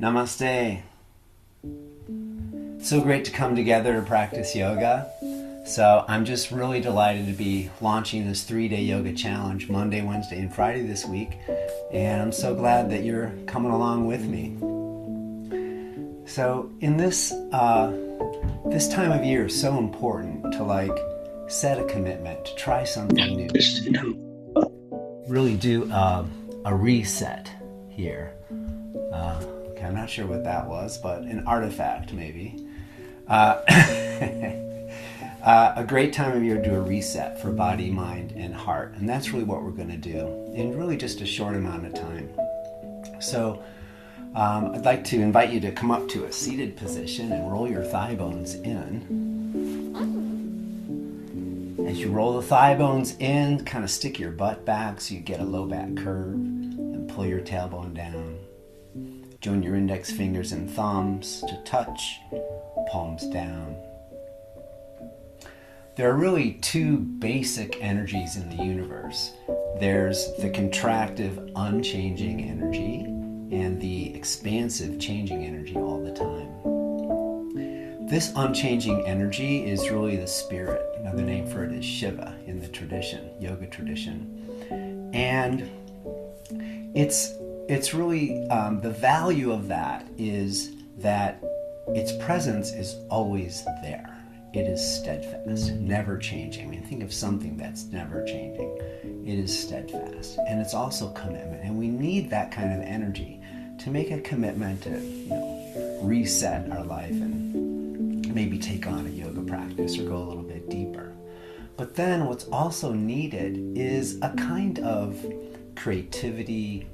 Namaste. It's so great to come together to practice yoga. So I'm just really delighted to be launching this 3-day yoga challenge Monday, Wednesday, and Friday this week. And I'm so glad that you're coming along with me. So in this time of year is so important to set a commitment, to try something new. Really do a reset here. Okay, I'm not sure what that was, but an artifact maybe. A great time of year to do a reset for body, mind, and heart. And that's really what we're going to do in really just a short amount of time. So I'd like to invite you to come up to a seated position and roll your thigh bones in. As you roll the thigh bones in, kind of stick your butt back so you get a low back curve and pull your tailbone down. Join your index fingers and thumbs to touch, palms down. There are really two basic energies in the universe. There's the contractive, unchanging energy and the expansive, changing energy all the time. This unchanging energy is really the spirit. Another name for it is Shiva in the tradition, yoga tradition. And it's really, the value of that is that its presence is always there. It is steadfast, never changing. I mean, think of something that's never changing. It is steadfast. And it's also commitment. And we need that kind of energy to make a commitment to, reset our life and maybe take on a yoga practice or go a little bit deeper. But then what's also needed is a kind of creativity,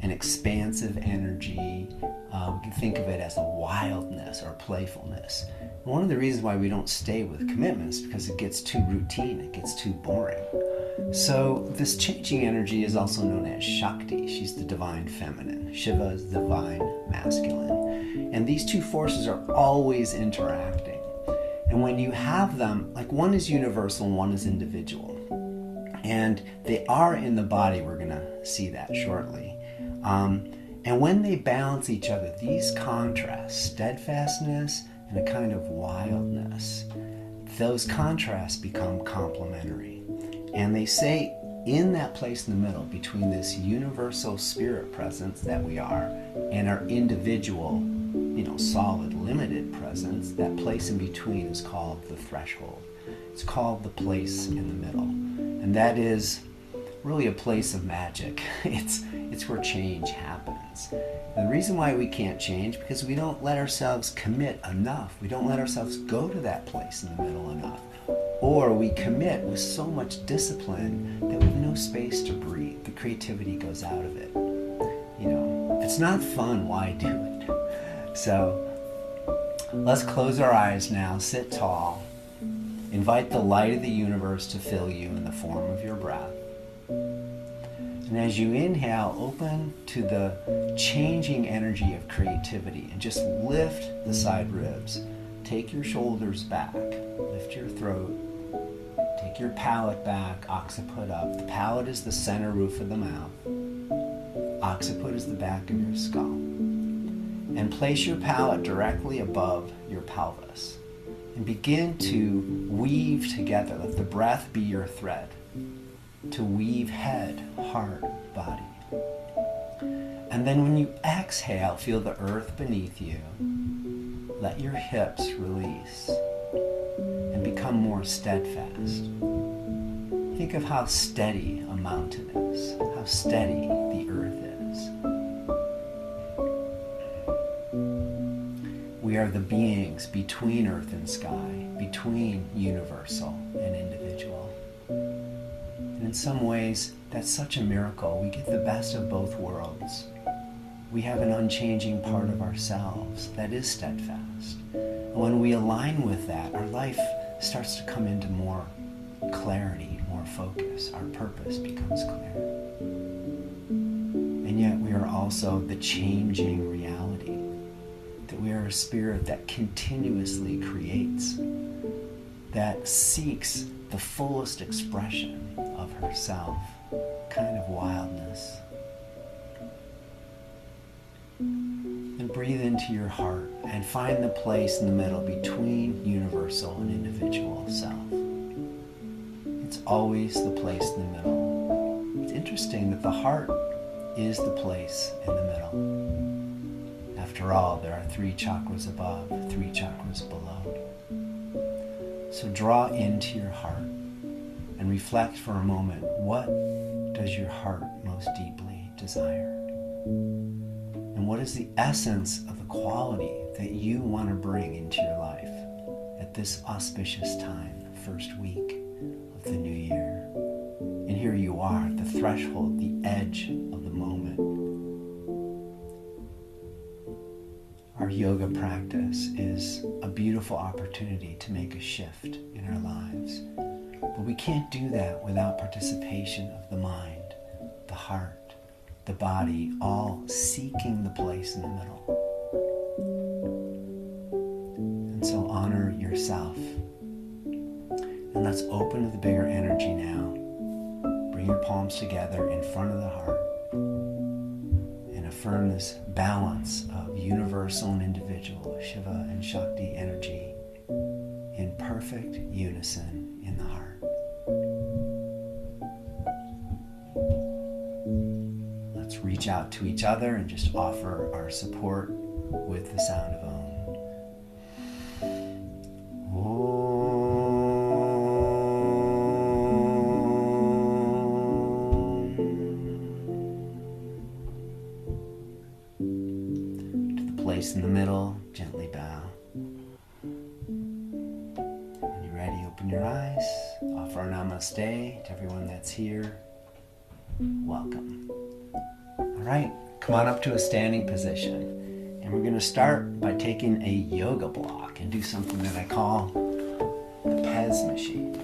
an expansive energy. We can think of it as a wildness or playfulness. And one of the reasons why we don't stay with commitments is because it gets too routine, it gets too boring. So this changing energy is also known as Shakti. She's the divine feminine. Shiva is the divine masculine. And these two forces are always interacting. And when you have them, one is universal and one is individual. And they are in the body. We're going to see that shortly. And when they balance each other, these contrasts, steadfastness and a kind of wildness, those contrasts become complementary. And they say in that place in the middle between this universal spirit presence that we are and our individual, solid, limited presence, that place in between is called the threshold. It's called the place in the middle. And that is really a place of magic. It's where change happens. And the reason why we can't change, because we don't let ourselves commit enough. We don't let ourselves go to that place in the middle enough. Or we commit with so much discipline that we have no space to breathe. The creativity goes out of it. It's not fun, why do it? So let's close our eyes now, sit tall. Invite the light of the universe to fill you in the form of your breath. And as you inhale, open to the changing energy of creativity and just lift the side ribs. Take your shoulders back, lift your throat, take your palate back, occiput up. The palate is the center roof of the mouth. Occiput is the back of your skull. And place your palate directly above your pelvis. And begin to weave together. Let the breath be your thread. To weave head, heart, body. And then when you exhale, feel the earth beneath you. Let your hips release and become more steadfast. Think of how steady a mountain is, how steady the earth is. We are the beings between earth and sky, between universal and individual. And in some ways, that's such a miracle. We get the best of both worlds. We have an unchanging part of ourselves that is steadfast. And when we align with that, our life starts to come into more clarity, more focus. Our purpose becomes clear. And yet we are also the changing reality. That we are a spirit that continuously creates, that seeks the fullest expression of herself, kind of wildness. And breathe into your heart and find the place in the middle between universal and individual self. It's always the place in the middle. It's interesting that the heart is the place in the middle. After all, there are 3 chakras above, 3 chakras below. So draw into your heart and reflect for a moment, what does your heart most deeply desire? And what is the essence of the quality that you want to bring into your life at this auspicious time, the first week of the new year? And here you are at the threshold, the edge of the moment. Our yoga practice is a beautiful opportunity to make a shift in our lives. But we can't do that without participation of the mind, the heart, the body, all seeking the place in the middle. And so honor yourself. And let's open to the bigger energy now. Bring your palms together in front of the heart and affirm this balance of universal and individual, Shiva and Shakti energy in perfect unison in the heart. Let's reach out to each other and just offer our support with the sound of Om. To the place in the middle, gently bow. When you're ready, open your eyes. Offer our namaste to everyone that's here. Welcome. All right, come on up to a standing position. And we're going to start by taking a yoga block and do something that I call the Pez machine.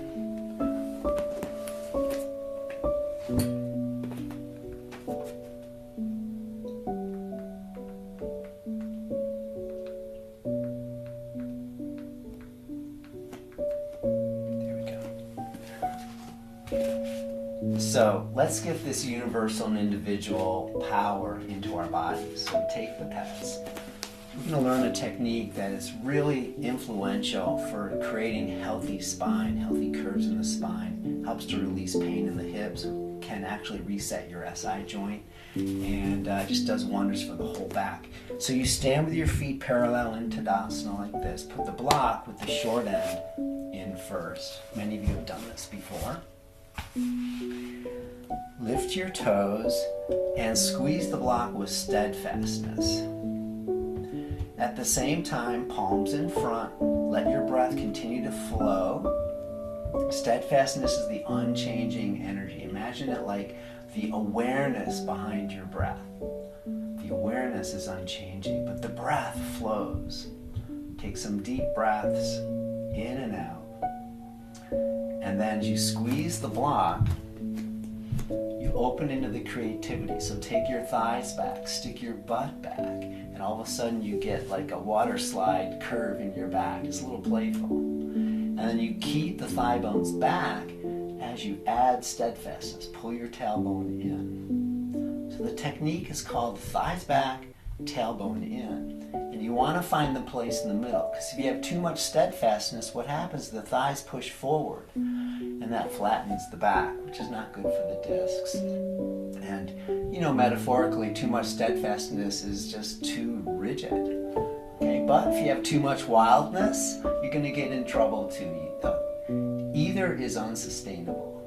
So let's get this universal and individual power into our bodies. So we take the Pez. We're going to learn a technique that is really influential for creating healthy spine, healthy curves in the spine, helps to release pain in the hips, can actually reset your SI joint, and just does wonders for the whole back. So you stand with your feet parallel in Tadasana like this. Put the block with the short end in first. Many of you have done this before. Lift your toes and squeeze the block with steadfastness. At the same time, palms in front, let your breath continue to flow. Steadfastness is the unchanging energy. Imagine it like the awareness behind your breath. The awareness is unchanging, but the breath flows. Take some deep breaths in and out. And then as you squeeze the block, you open into the creativity. So take your thighs back, stick your butt back, and all of a sudden you get like a water slide curve in your back. It's a little playful. And then you keep the thigh bones back as you add steadfastness. Pull your tailbone in. So the technique is called thighs back, tailbone in. And you want to find the place in the middle, because if you have too much steadfastness, what happens is the thighs push forward, and that flattens the back, which is not good for the discs. And, you know, metaphorically, too much steadfastness is just too rigid. Okay, but if you have too much wildness, you're going to get in trouble too. Either is unsustainable,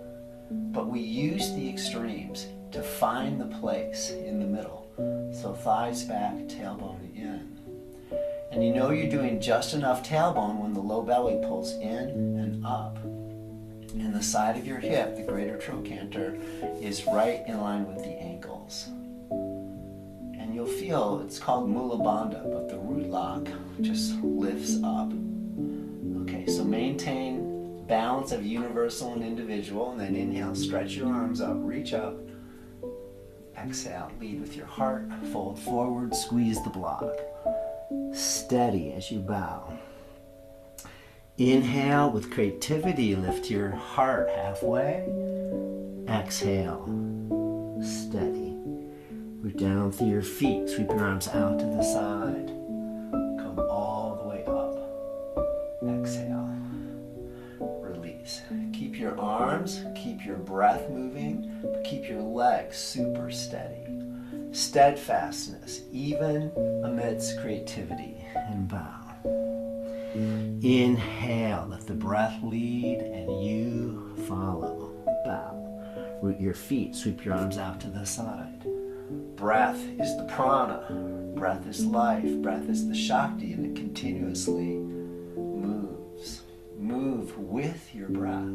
but we use the extremes to find the place in the middle. So thighs back, tailbone in. And you know you're doing just enough tailbone when the low belly pulls in and up. And the side of your hip, the greater trochanter, is right in line with the ankles. And you'll feel, it's called Mula Bandha, but the root lock just lifts up. Okay, so maintain balance of universal and individual, and then inhale, stretch your arms up, reach up. Exhale, lead with your heart, fold forward, squeeze the block. Steady as you bow. Inhale with creativity, lift your heart halfway. Exhale, steady. Root down through your feet. Sweep your arms out to the side. Come all the way up. Exhale. Release. Keep your arms, keep your breath moving, but keep your legs super steady. Steadfastness, even amidst creativity. And bow. Inhale, let the breath lead and you follow. Bow. Root your feet, sweep your arms out to the side. Breath is the prana. Breath is life. Breath is the Shakti, and it continuously moves. Move with your breath.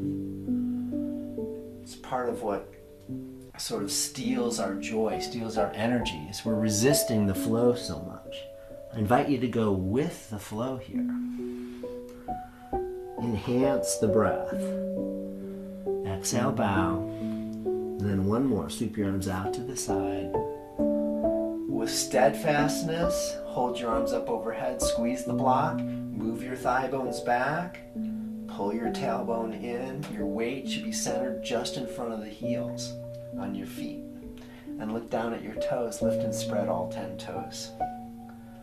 It's part of what sort of steals our joy, steals our energy, is we're resisting the flow so much. I invite you to go with the flow here. Enhance the breath. Exhale, bow. And then one more. Sweep your arms out to the side. With steadfastness, hold your arms up overhead, squeeze the block, move your thigh bones back, pull your tailbone in. Your weight should be centered just in front of the heels on your feet. And look down at your toes, lift and spread all 10 toes.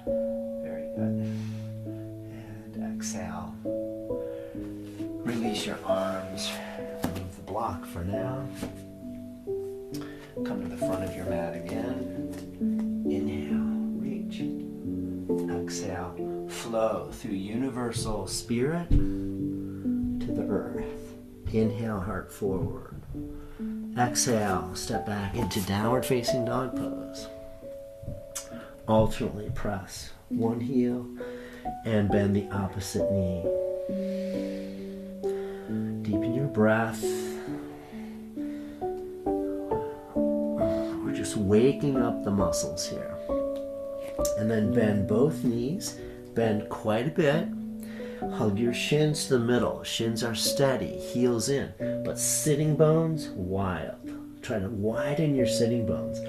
Very good. And exhale. Release your arms, remove the block for now. Come to the front of your mat again. Inhale, reach. Exhale, flow through universal spirit to the earth. Inhale, heart forward. Exhale, step back into downward facing dog pose. Alternately press one heel and bend the opposite knee. Deepen your breath. We're just waking up the muscles here. And then bend both knees. Bend quite a bit. Hug your shins to the middle. Shins are steady, heels in, but sitting bones wild. Try to widen your sitting bones.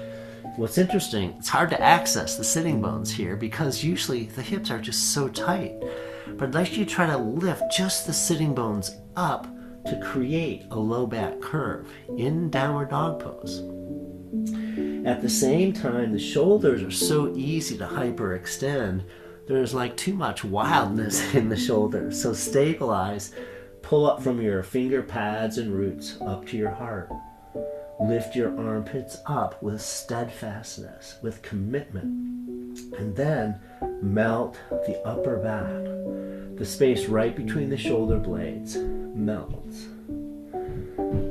What's interesting, it's hard to access the sitting bones here because usually the hips are just so tight. But I'd like you to try to lift just the sitting bones up to create a low back curve in downward dog pose. At the same time, the shoulders are so easy to hyperextend. There's like too much wildness in the shoulders. So stabilize, pull up from your finger pads and roots up to your heart. Lift your armpits up with steadfastness, with commitment. And then melt the upper back. The space right between the shoulder blades melts.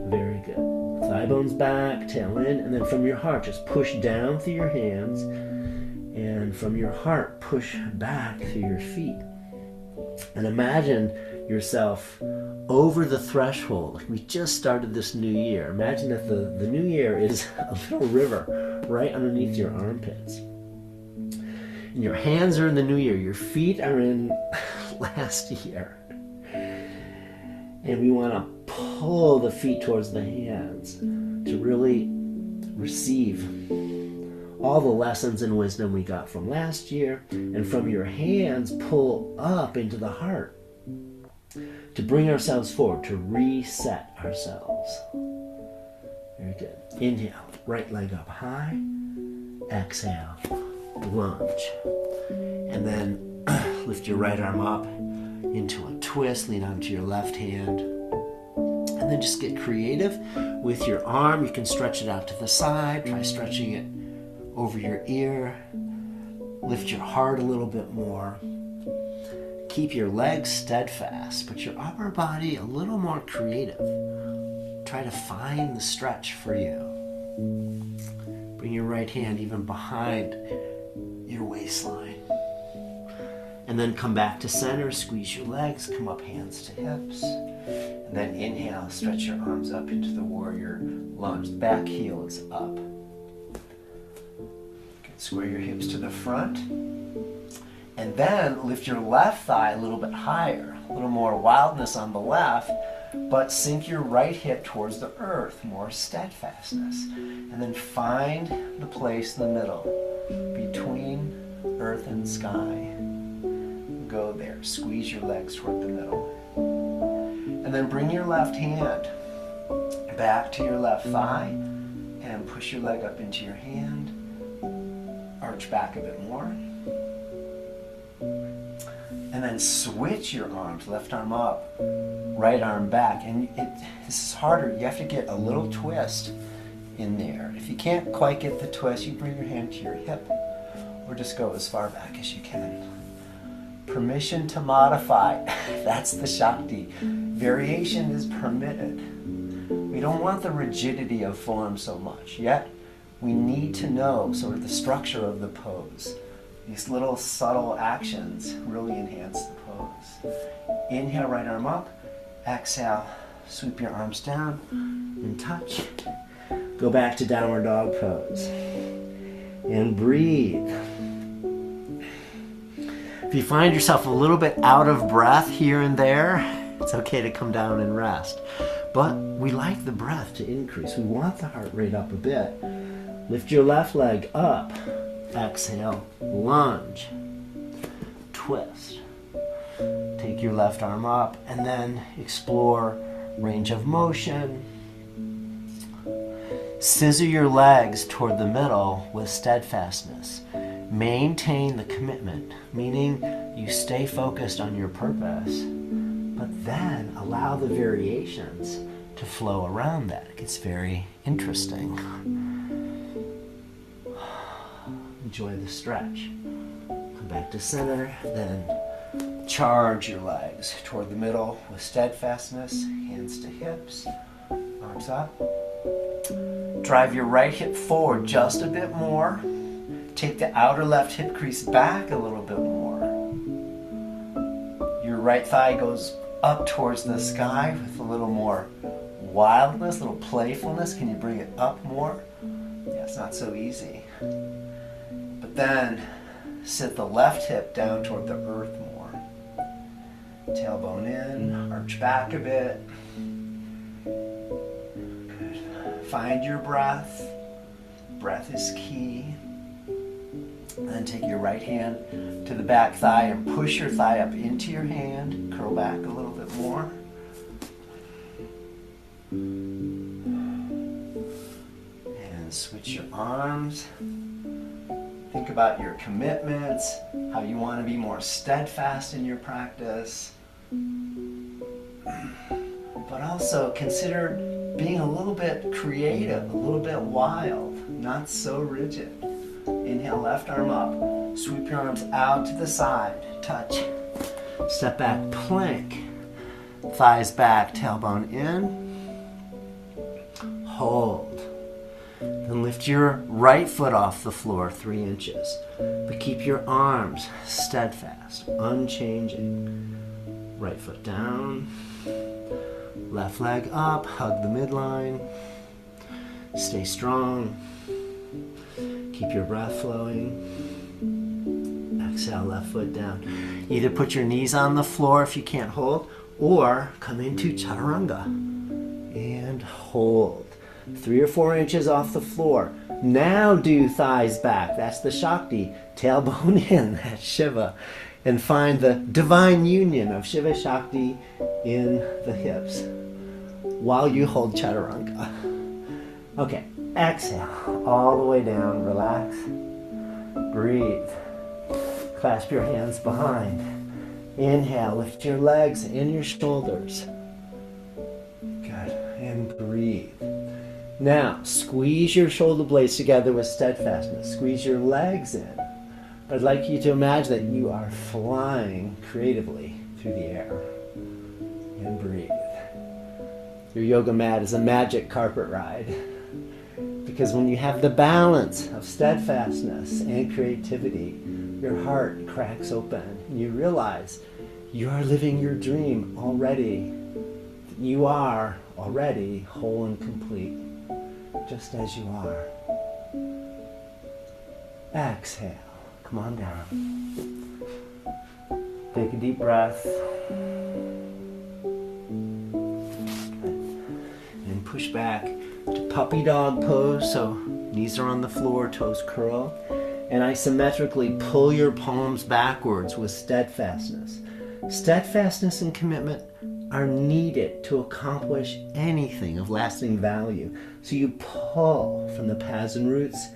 Very good. Thigh bones back, tail in, and then from your heart, just push down through your hands. And from your heart, push back through your feet. And imagine yourself over the threshold. Like we just started this new year. Imagine that the new year is a little river right underneath your armpits. And your hands are in the new year. Your feet are in last year. And we want to pull the feet towards the hands to really receive all the lessons and wisdom we got from last year, and from your hands pull up into the heart to bring ourselves forward, to reset ourselves. Very good. Inhale, right leg up high. Exhale, lunge. And then lift your right arm up into a twist, lean onto your left hand. And then just get creative with your arm. You can stretch it out to the side, try stretching it over your ear. Lift your heart a little bit more. Keep your legs steadfast, but your upper body a little more creative. Try to find the stretch for you. Bring your right hand even behind your waistline. And then come back to center, squeeze your legs, come up hands to hips. And then inhale, stretch your arms up into the warrior lunge. The back heel is up. Square your hips to the front. And then lift your left thigh a little bit higher. A little more wildness on the left, but sink your right hip towards the earth. More steadfastness. And then find the place in the middle, between earth and sky. Go there. Squeeze your legs toward the middle. And then bring your left hand back to your left thigh and push your leg up into your hand. arch back a bit more. And then switch your arms, left arm up, right arm back. And this is harder. You have to get a little twist in there. If you can't quite get the twist, you bring your hand to your hip or just go as far back as you can. Permission to modify. That's the Shakti. Variation is permitted. We don't want the rigidity of form so much, yet we need to know sort of the structure of the pose. These little subtle actions really enhance the pose. Inhale, right arm up. Exhale, sweep your arms down and touch. Go back to downward dog pose. And breathe. If you find yourself a little bit out of breath here and there, it's okay to come down and rest. But we like the breath to increase. We want the heart rate up a bit. Lift your left leg up. Exhale, lunge, twist. Take your left arm up and then explore range of motion. Scissor your legs toward the middle with steadfastness. Maintain the commitment, meaning you stay focused on your purpose, but then allow the variations to flow around that. It gets very interesting. Enjoy the stretch. Come back to center, then charge your legs toward the middle with steadfastness, hands to hips, arms up. Drive your right hip forward just a bit more. Take the outer left hip crease back a little bit more. Your right thigh goes up towards the sky with a little more wildness, a little playfulness. Can you bring it up more? Yeah, it's not so easy. But then sit the left hip down toward the earth more. Tailbone in, arch back a bit. Good. Find your breath. Breath is key. Then take your right hand to the back thigh and push your thigh up into your hand. Curl back a little bit more. And switch your arms. Think about your commitments, how you want to be more steadfast in your practice. But also consider being a little bit creative, a little bit wild, not so rigid. Inhale, left arm up. Sweep your arms out to the side. Touch. Step back, plank. Thighs back, tailbone in. Hold. Then lift your right foot off the floor 3 inches. But keep your arms steadfast, unchanging. Right foot down. Left leg up, hug the midline. Stay strong. Keep your breath flowing. Exhale, left foot down. Either put your knees on the floor if you can't hold, or come into chaturanga and hold. 3 or 4 inches off the floor. Now do thighs back. That's the Shakti. Tailbone in. That's Shiva. And find the divine union of Shiva Shakti in the hips while you hold chaturanga. Okay. Exhale, all the way down, relax, breathe, clasp your hands behind, inhale, lift your legs and your shoulders, good, and breathe. Now, squeeze your shoulder blades together with steadfastness, squeeze your legs in, but I'd like you to imagine that you are flying creatively through the air, and breathe. Your yoga mat is a magic carpet ride. Because when you have the balance of steadfastness and creativity, your heart cracks open and you realize you are living your dream already. You are already whole and complete, just as you are. Exhale. Come on down. Take a deep breath. And push back to puppy dog pose, so knees are on the floor, toes curl, and isometrically pull your palms backwards with steadfastness. Steadfastness and commitment are needed to accomplish anything of lasting value. So you pull from the pads and roots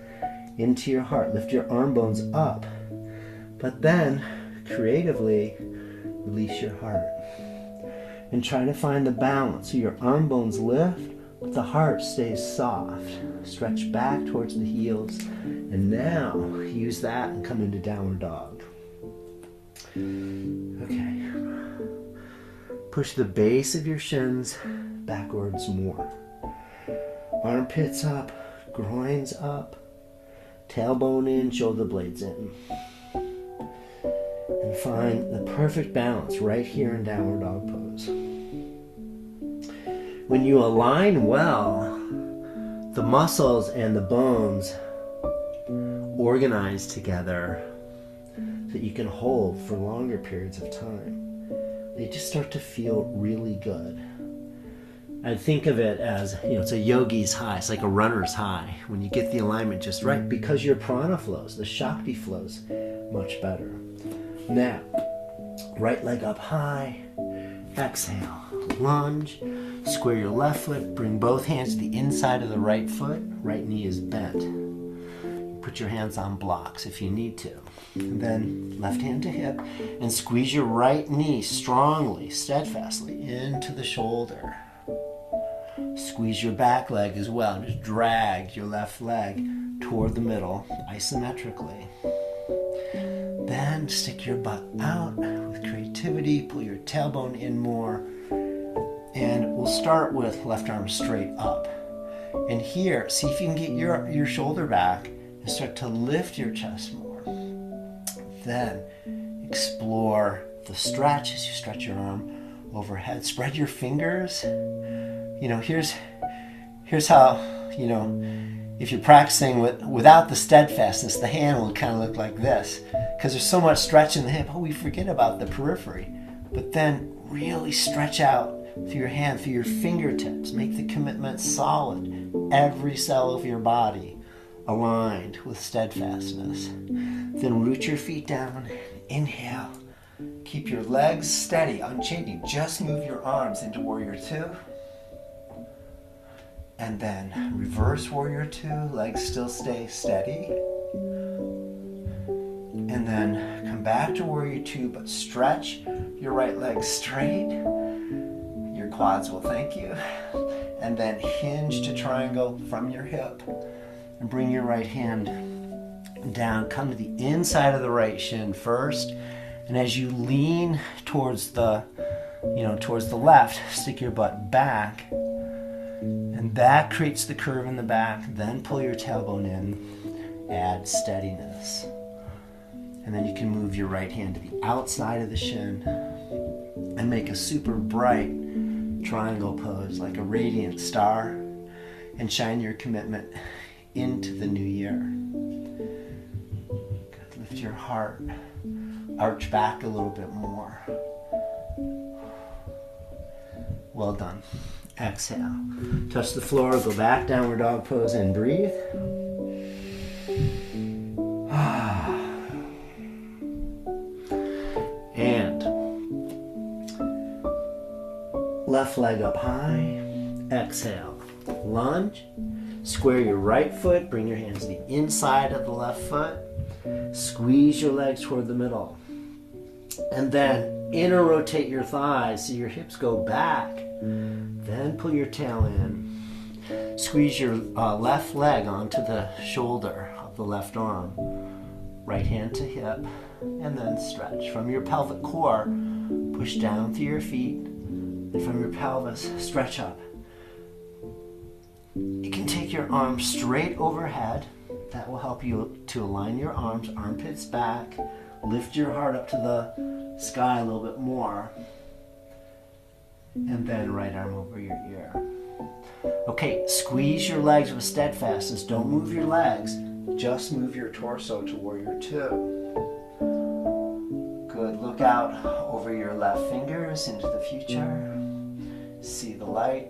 into your heart. Lift your arm bones up. But then, creatively, release your heart. And try to find the balance. So your arm bones lift, but the heart stays soft. Stretch back towards the heels. And now, use that and come into downward dog. Okay. Push the base of your shins backwards more. Armpits up, groins up, tailbone in, shoulder blades in. And find the perfect balance right here in downward dog pose. When you align well, the muscles and the bones organize together so that you can hold for longer periods of time. They just start to feel really good. I think of it as, it's a yogi's high. It's like a runner's high. When you get the alignment just right, because your prana flows, the Shakti flows much better. Now, right leg up high. Exhale. Lunge. Square your left foot. Bring both hands to the inside of the right foot. Right knee is bent. Put your hands on blocks if you need to. And then left hand to hip. And squeeze your right knee strongly, steadfastly into the shoulder. Squeeze your back leg as well. Just drag your left leg toward the middle, isometrically. Then stick your butt out with creativity. Pull your tailbone in more. And we'll start with left arm straight up. And here, see if you can get your shoulder back and start to lift your chest more. Then explore the stretch as you stretch your arm overhead. Spread your fingers. Here's how, if you're practicing without the steadfastness, the hand will kind of look like this. Because there's so much stretch in the hip, we forget about the periphery. But then really stretch out through your hand, through your fingertips. Make the commitment solid. Every cell of your body aligned with steadfastness. Then root your feet down. Inhale. Keep your legs steady, unchanging. Just move your arms into warrior two. And then reverse warrior two. Legs still stay steady. And then come back to warrior two, but stretch your right leg straight. Your quads will thank you. And then hinge to triangle from your hip. And bring your right hand down. Come to the inside of the right shin first. And as you lean towards the left, stick your butt back. And that creates the curve in the back. Then pull your tailbone in. Add steadiness. And then you can move your right hand to the outside of the shin and make a super bright triangle pose like a radiant star and shine your commitment into the new year. Good. Lift your heart. Arch back a little bit more. Well done. Exhale. Touch the floor. Go back. Downward dog pose and breathe. And left leg up high. Exhale. Lunge. Square your right foot. Bring your hands to the inside of the left foot. Squeeze your legs toward the middle. And then inner rotate your thighs so your hips go back. Then pull your tail in. Squeeze your left leg onto the shoulder of the left arm. Right hand to hip. And then stretch. From your pelvic core, push down through your feet. And from your pelvis, stretch up. You can take your arms straight overhead. That will help you to align your arms, armpits back. Lift your heart up to the sky a little bit more. And then right arm over your ear. Okay, squeeze your legs with steadfastness. Don't move your legs. Just move your torso to warrior two. Good. Look out over your left fingers into the future. See the light.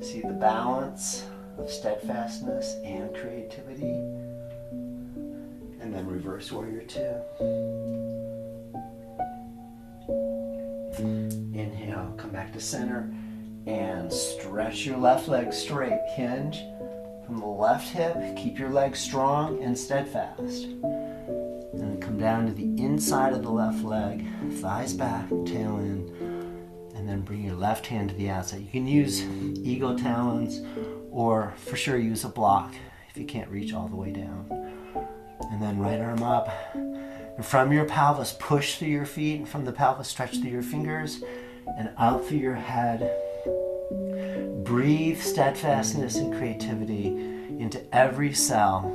See the balance of steadfastness and creativity. And then reverse warrior two. Inhale, come back to center and stretch your left leg straight. Hinge, From the left hip, keep your legs strong and steadfast. And then come down to the inside of the left leg, thighs back, tail in. And then bring your left hand to the outside. You can use eagle talons or for sure use a block if you can't reach all the way down. And then right arm up. And from your pelvis, push through your feet. And from the pelvis, stretch through your fingers and out through your head. Breathe steadfastness and creativity into every cell.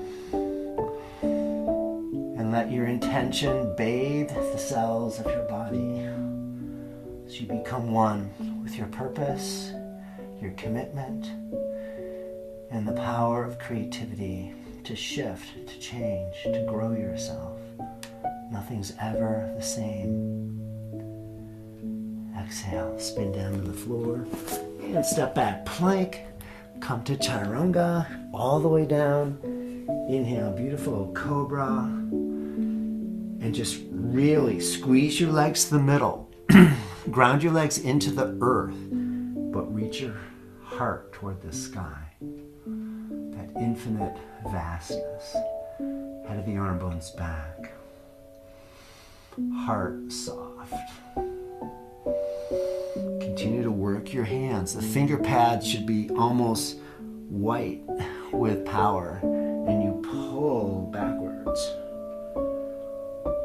And let your intention bathe the cells of your body. So you become one with your purpose, your commitment, and the power of creativity to shift, to change, to grow yourself. Nothing's ever the same. Exhale, spin down to the floor, and step back, plank. Come to chaturanga, all the way down. Inhale, beautiful cobra. And just really squeeze your legs to the middle. Ground your legs into the earth, but reach your heart toward the sky. That infinite vastness. Head of the arm bones back. Heart soft. Continue to work your hands. The finger pads should be almost white with power, and you pull backwards.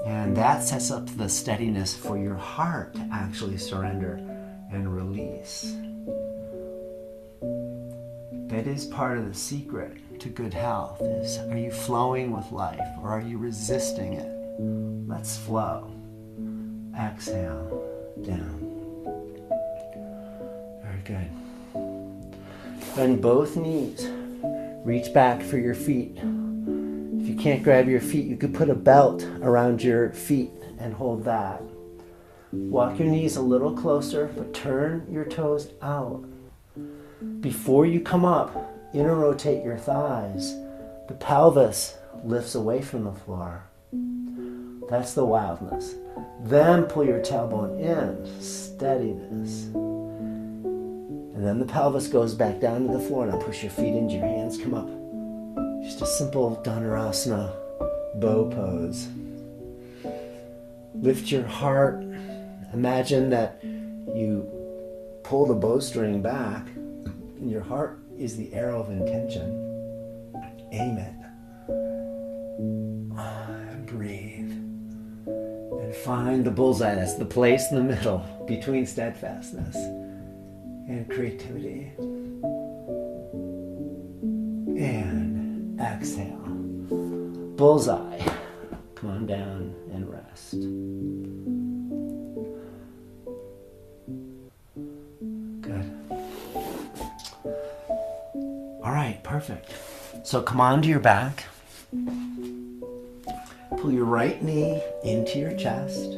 And that sets up the steadiness for your heart to actually surrender and release. That is part of the secret to good health is, are you flowing with life or are you resisting it? Let's flow. Exhale, down. Very good. Bend both knees. Reach back for your feet. If you can't grab your feet, you could put a belt around your feet and hold that. Walk your knees a little closer, but turn your toes out. Before you come up, inner rotate your thighs. The pelvis lifts away from the floor. That's the wildness. Then pull your tailbone in, steadiness. And then the pelvis goes back down to the floor. Now push your feet into your hands, come up. Just a simple Dhanurasana bow pose. Lift your heart. Imagine that you pull the bowstring back and your heart is the arrow of intention. Aim it. Breathe. And find the bullseye. That's the place in the middle between steadfastness and creativity. And exhale. Bullseye. Come on down and rest. Good. All right, perfect. So come onto your back. Pull your right knee into your chest.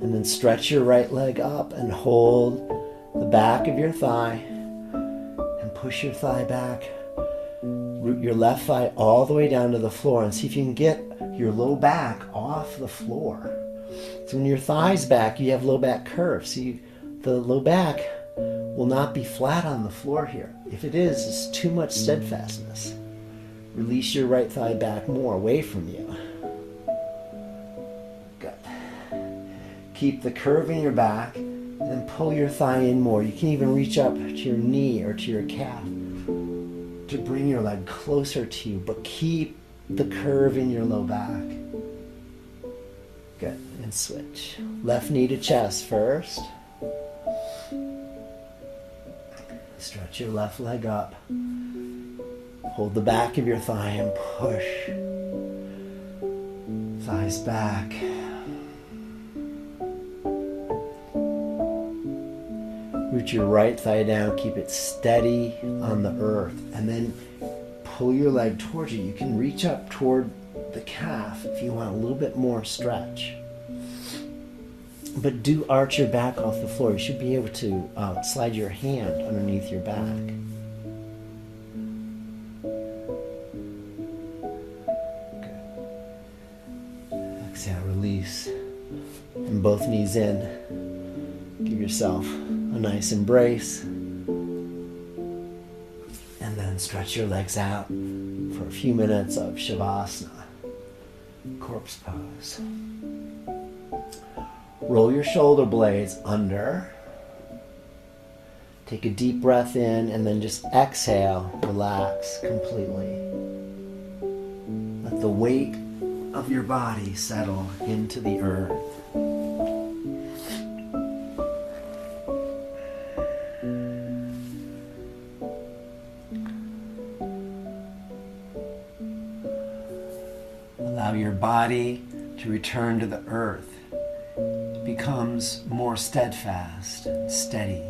And then stretch your right leg up and hold the back of your thigh. And push your thigh back. Root your left thigh all the way down to the floor. And see if you can get your low back off the floor. So when your thigh's back, you have low back curve. See, the low back will not be flat on the floor here. If it is, it's too much steadfastness. Release your right thigh back more, away from you. Good. Keep the curve in your back, and then pull your thigh in more. You can even reach up to your knee or to your calf to bring your leg closer to you, but keep the curve in your low back. Good. And switch. Left knee to chest first. Stretch your left leg up. Hold the back of your thigh and push. Thighs back. Root your right thigh down. Keep it steady on the earth. And then pull your leg towards you. You can reach up toward the calf if you want a little bit more stretch. But do arch your back off the floor. You should be able to slide your hand underneath your back. Good. Exhale, release. And both knees in. Give yourself a nice embrace. stretch your legs out for a few minutes of Shavasana, corpse pose. Roll your shoulder blades under. Take a deep breath in and then just exhale, relax completely. Let the weight of your body settle into the earth. Allow your body to return to the earth. It becomes more steadfast and steady.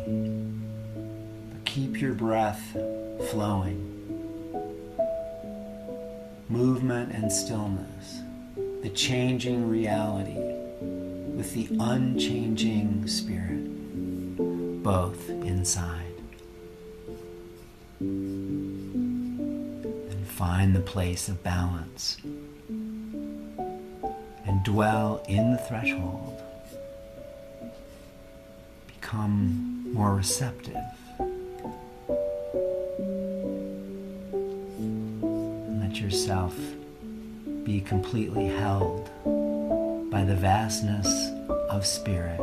But keep your breath flowing. Movement and stillness. The changing reality with the unchanging spirit, both inside. Then find the place of balance and dwell in the threshold. Become more receptive. And let yourself be completely held by the vastness of spirit.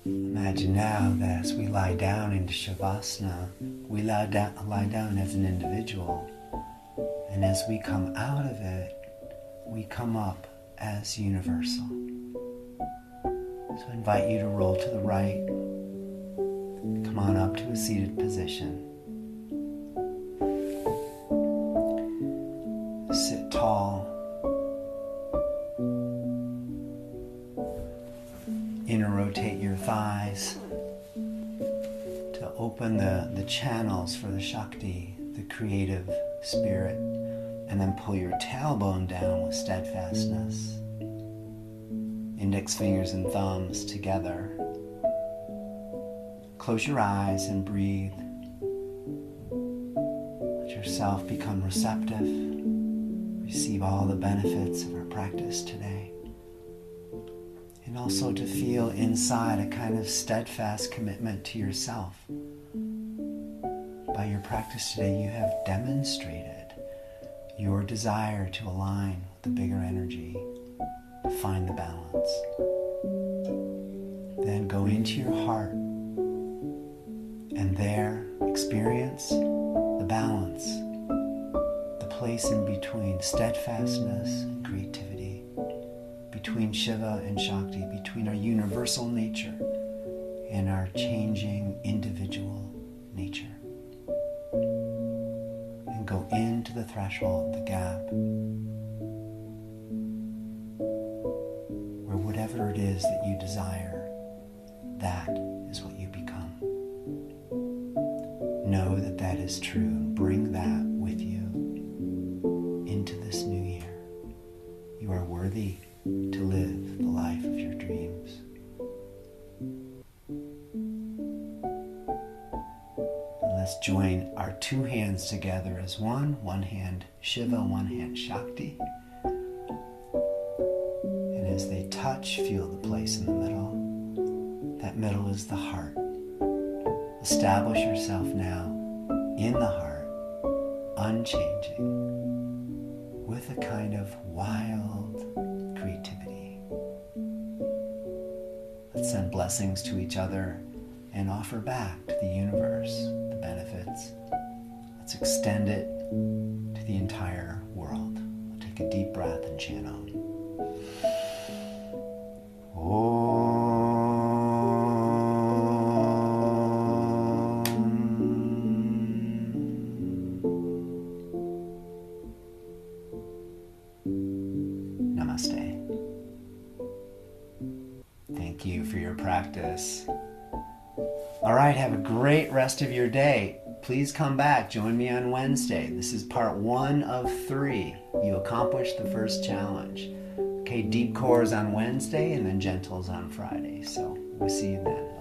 Imagine now that as we lie down into Shavasana, we lie down as an individual, and as we come out of it, we come up as universal. So I invite you to roll to the right, come on up to a seated position. Sit tall. Inner rotate your thighs to open the channels for the Shakti, the creative spirit, and then pull your tailbone down with steadfastness. Index fingers and thumbs together. Close your eyes and breathe. Let yourself become receptive. Receive all the benefits of our practice today. And also to feel inside a kind of steadfast commitment to yourself. By your practice today, you have demonstrated your desire to align with the bigger energy, to find the balance. Then go into your heart and there experience the balance, the place in between steadfastness and creativity, between Shiva and Shakti, between our universal nature and our changing individual nature. And go into the threshold, the gap, where whatever it is that you desire, that is what you become. Know that that is true and bring that with you into this new year. You are worthy to live the life of your dreams. And let's join our two hands together as one hand Shiva, one hand Shakti. And as they touch, feel the place in the middle. That middle is the heart. Establish yourself now in the heart, unchanging, with a kind of wild creativity. Let's send blessings to each other and offer back to the universe the benefits. Let's extend it to the entire world. We'll take a deep breath and chant Om. Namaste. Thank you for your practice. All right, have a great rest of your day. Please come back. Join me on Wednesday. This is part 1 of 3. You accomplished the first challenge. Okay, deep cores on Wednesday and then gentles on Friday. So we'll see you then.